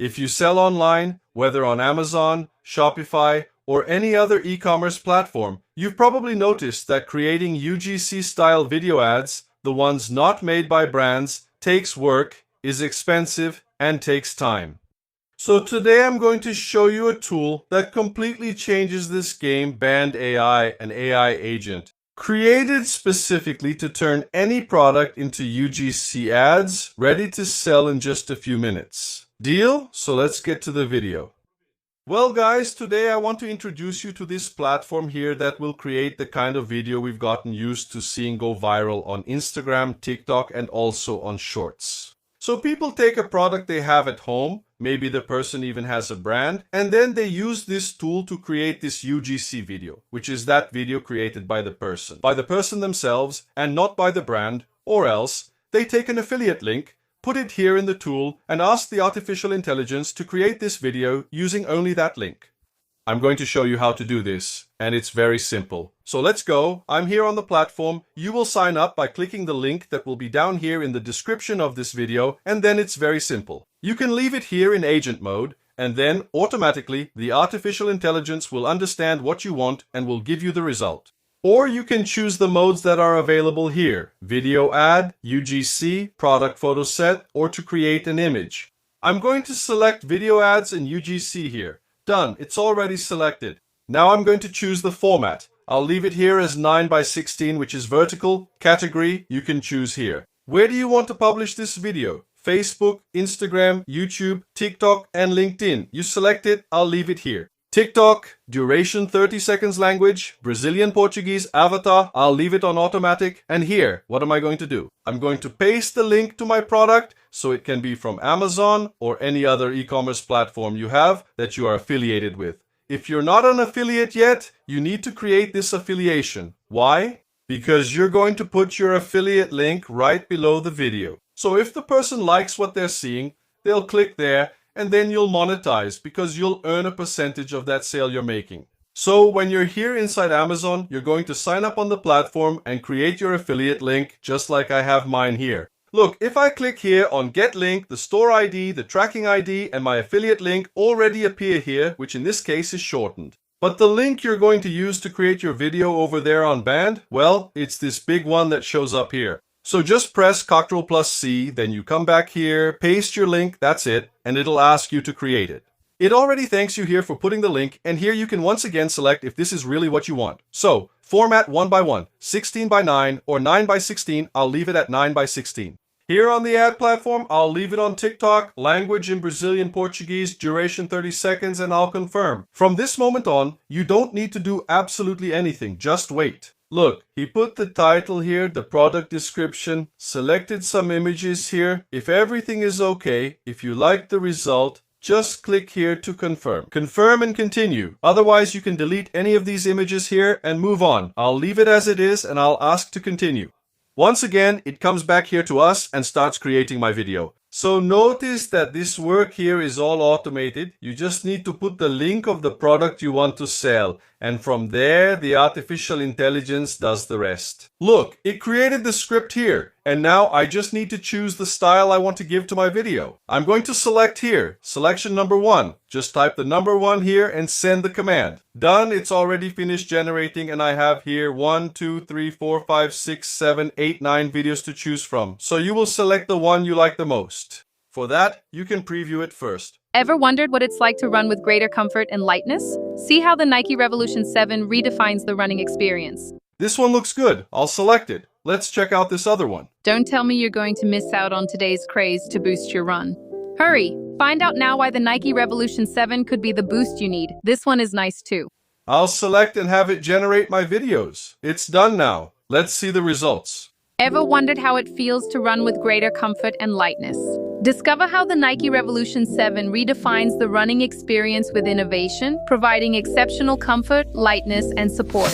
If you sell online, whether on Amazon, Shopify, or any other e-commerce platform, you've probably noticed that creating UGC-style video ads, the ones not made by brands, takes work, is expensive, and takes time. So today I'm going to show you a tool that completely changes this game, Bandy AI, an AI agent, created specifically to turn any product into UGC ads, ready to sell in just a few minutes. Deal? So let's get to the video. Well guys, today I want to introduce you to this platform here that will create the kind of video we've gotten used to seeing go viral on Instagram, TikTok, and also on Shorts. So people take a product they have at home, maybe the person even has a brand, and then they use this tool to create this UGC video, which is that video created by the person themselves and not by the brand, or else they take an affiliate link, put it here in the tool, and ask the artificial intelligence to create this video using only that link. I'm going to show you how to do this, and it's very simple. So let's go. I'm here on the platform. You will sign up by clicking the link that will be down here in the description of this video, and then it's very simple. You can leave it here in agent mode, and then automatically the artificial intelligence will understand what you want and will give you the result. Or you can choose the modes that are available here: video ad, UGC, product photo set, or to create an image. I'm going to select video ads and UGC here. Done, it's already selected. Now I'm going to choose the format. I'll leave it here as 9:16, which is vertical. Category, you can choose here. Where do you want to publish this video? Facebook, Instagram, YouTube, TikTok, and LinkedIn. You select it, I'll leave it here. TikTok, duration 30 seconds, language, Brazilian Portuguese, avatar, I'll leave it on automatic. And here, what am I going to do? I'm going to paste the link to my product so it can be from Amazon or any other e-commerce platform you have that you are affiliated with. If you're not an affiliate yet, you need to create this affiliation. Why? Because you're going to put your affiliate link right below the video. So if the person likes what they're seeing, they'll click there, and then you'll monetize because you'll earn a percentage of that sale you're making. So when you're here inside Amazon, you're going to sign up on the platform and create your affiliate link just like I have mine here. Look, if I click here on Get Link, the store ID, the tracking ID, and my affiliate link already appear here, which in this case is shortened. But the link you're going to use to create your video over there on Bandy, well, it's this big one that shows up here. So just press Ctrl+C, then you come back here, paste your link, that's it, and it'll ask you to create it. It already thanks you here for putting the link, and here you can once again select if this is really what you want. So, format 1:1, 16:9, or 9:16, I'll leave it at 9:16. Here on the ad platform, I'll leave it on TikTok, language in Brazilian Portuguese, duration 30 seconds, and I'll confirm. From this moment on, you don't need to do absolutely anything, just wait. Look, he put the title here, the product description, selected some images here. If everything is okay, if you like the result, just click here to confirm. Confirm and continue. Otherwise, you can delete any of these images here and move on. I'll leave it as it is and I'll ask to continue. Once again, it comes back here to us and starts creating my video. So notice that this work here is all automated. You just need to put the link of the product you want to sell. And from there, the artificial intelligence does the rest. Look, it created the script here. And now I just need to choose the style I want to give to my video. I'm going to select here, selection number 1. Just type the number 1 here and send the command. Done, it's already finished generating and I have here 1, 2, 3, 4, 5, 6, 7, 8, 9 videos to choose from. So you will select the one you like the most. For that, you can preview it first. Ever wondered what it's like to run with greater comfort and lightness? See how the Nike Revolution 7 redefines the running experience. This one looks good. I'll select it. Let's check out this other one. Don't tell me you're going to miss out on today's craze to boost your run. Hurry! Find out now why the Nike Revolution 7 could be the boost you need. This one is nice too. I'll select and have it generate my videos. It's done now. Let's see the results. Ever wondered how it feels to run with greater comfort and lightness? Discover how the Nike Revolution 7 redefines the running experience with innovation, providing exceptional comfort, lightness, and support.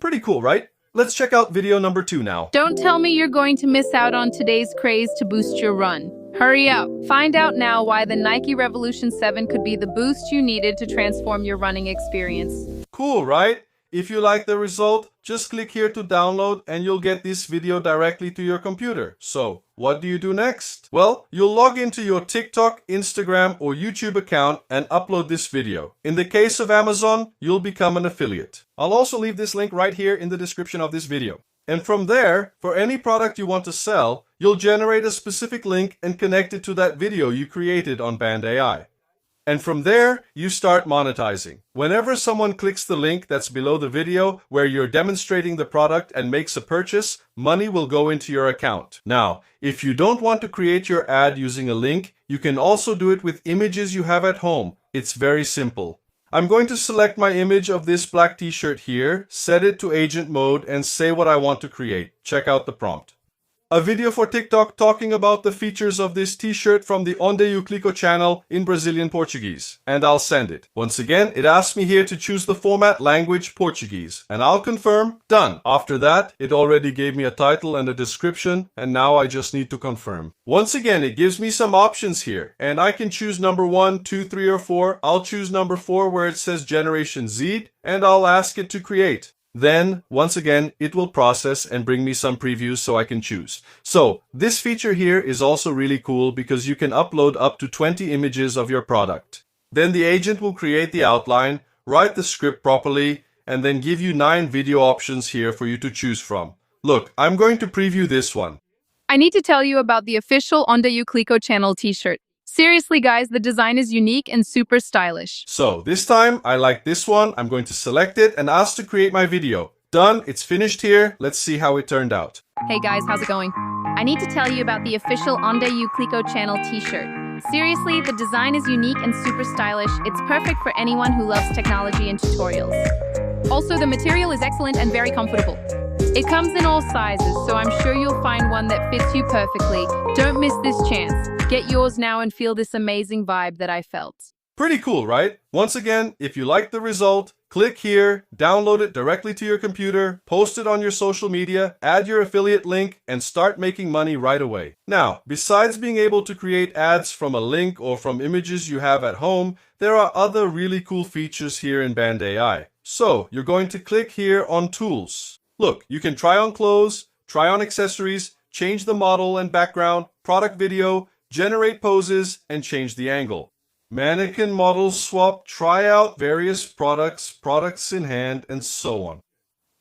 Pretty cool, right? Let's check out video number 2 now. Don't tell me you're going to miss out on today's craze to boost your run. Hurry up! Find out now why the Nike Revolution 7 could be the boost you needed to transform your running experience. Cool, right? If you like the result, just click here to download and you'll get this video directly to your computer. So, what do you do next? Well, you'll log into your TikTok, Instagram, or YouTube account and upload this video. In the case of Amazon, you'll become an affiliate. I'll also leave this link right here in the description of this video. And from there, for any product you want to sell, you'll generate a specific link and connect it to that video you created on Bandy. And from there, you start monetizing. Whenever someone clicks the link that's below the video where you're demonstrating the product and makes a purchase, money will go into your account. Now, if you don't want to create your ad using a link, you can also do it with images you have at home. It's very simple. I'm going to select my image of this black t-shirt here, set it to agent mode, and say what I want to create. Check out the prompt. A video for TikTok talking about the features of this t-shirt from the Onde Eu Clico channel in Brazilian Portuguese. And I'll send it. Once again, it asks me here to choose the format language Portuguese. And I'll confirm, done. After that, it already gave me a title and a description, and now I just need to confirm. Once again, it gives me some options here, and I can choose number 1, 2, 3, or 4. I'll choose number 4 where it says Generation Z, and I'll ask it to create. Then, once again, it will process and bring me some previews so I can choose. So, this feature here is also really cool because you can upload up to 20 images of your product. Then the agent will create the outline, write the script properly, and then give you 9 video options here for you to choose from. Look, I'm going to preview this one. I need to tell you about the official Onde Eu Clico channel t-shirt. Seriously, guys, the design is unique and super stylish. So, this time, I like this one. I'm going to select it and ask to create my video. Done, it's finished here. Let's see how it turned out. Hey guys, how's it going? I need to tell you about the official Onde Eu Clico channel t-shirt. Seriously, the design is unique and super stylish. It's perfect for anyone who loves technology and tutorials. Also, the material is excellent and very comfortable. It comes in all sizes, so I'm sure you'll find one that fits you perfectly. Don't miss this chance. Get yours now and feel this amazing vibe that I felt. Pretty cool, right? Once again, if you like the result, click here, download it directly to your computer, post it on your social media, add your affiliate link, and start making money right away. Now, besides being able to create ads from a link or from images you have at home, there are other really cool features here in Bandy. So, you're going to click here on Tools. Look, you can try on clothes, try on accessories, change the model and background, product video, generate poses, and change the angle. Mannequin model swap, try out various products in hand, and so on.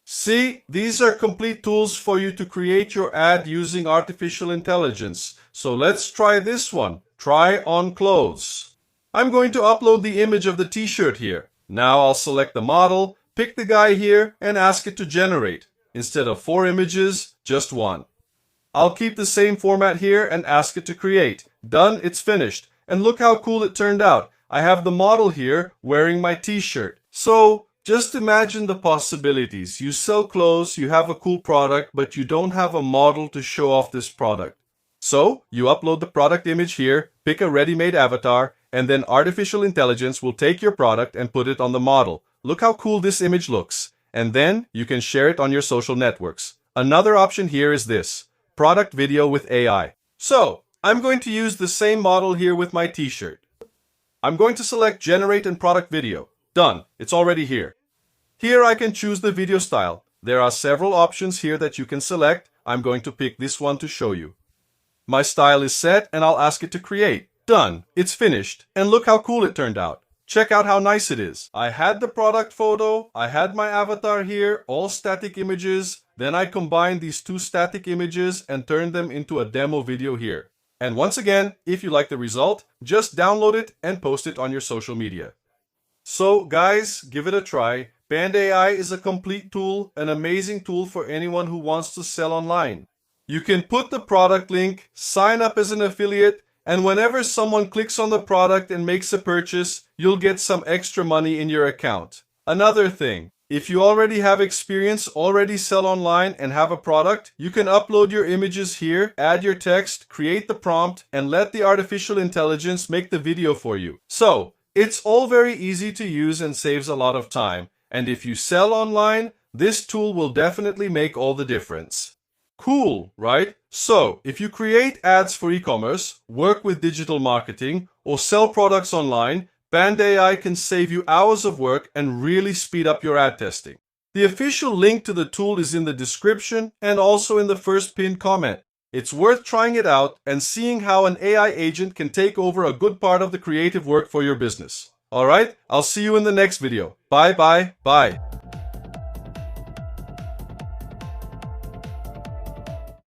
See, these are complete tools for you to create your ad using artificial intelligence. So let's try this one. Try on clothes. I'm going to upload the image of the t-shirt here. Now I'll select the model, pick the guy here, and ask it to generate. Instead of 4 images, just 1. I'll keep the same format here and ask it to create. Done, it's finished. And look how cool it turned out. I have the model here wearing my t-shirt. So, just imagine the possibilities. You sell clothes, you have a cool product, but you don't have a model to show off this product. So, you upload the product image here, pick a ready-made avatar, and then artificial intelligence will take your product and put it on the model. Look how cool this image looks. And then you can share it on your social networks. Another option here is this. Product video with AI. So, I'm going to use the same model here with my t-shirt. I'm going to select Generate and Product Video. Done. It's already here. Here I can choose the video style. There are several options here that you can select. I'm going to pick this one to show you. My style is set and I'll ask it to create. Done. It's finished. And look how cool it turned out. Check out how nice it is. I had the product photo, I had my avatar here, all static images. Then I combined these 2 static images and turned them into a demo video here. And once again, if you like the result, just download it and post it on your social media. So guys, give it a try. Bandy is a complete tool, an amazing tool for anyone who wants to sell online. You can put the product link, sign up as an affiliate, and whenever someone clicks on the product and makes a purchase, you'll get some extra money in your account. Another thing, if you already have experience, already sell online and have a product, you can upload your images here, add your text, create the prompt, and let the artificial intelligence make the video for you. So, it's all very easy to use and saves a lot of time. And if you sell online, this tool will definitely make all the difference. Cool, right? So, if you create ads for e-commerce, work with digital marketing, or sell products online, Bandy can save you hours of work and really speed up your ad testing. The official link to the tool is in the description and also in the first pinned comment. It's worth trying it out and seeing how an AI agent can take over a good part of the creative work for your business. Alright, I'll see you in the next video. Bye bye, bye.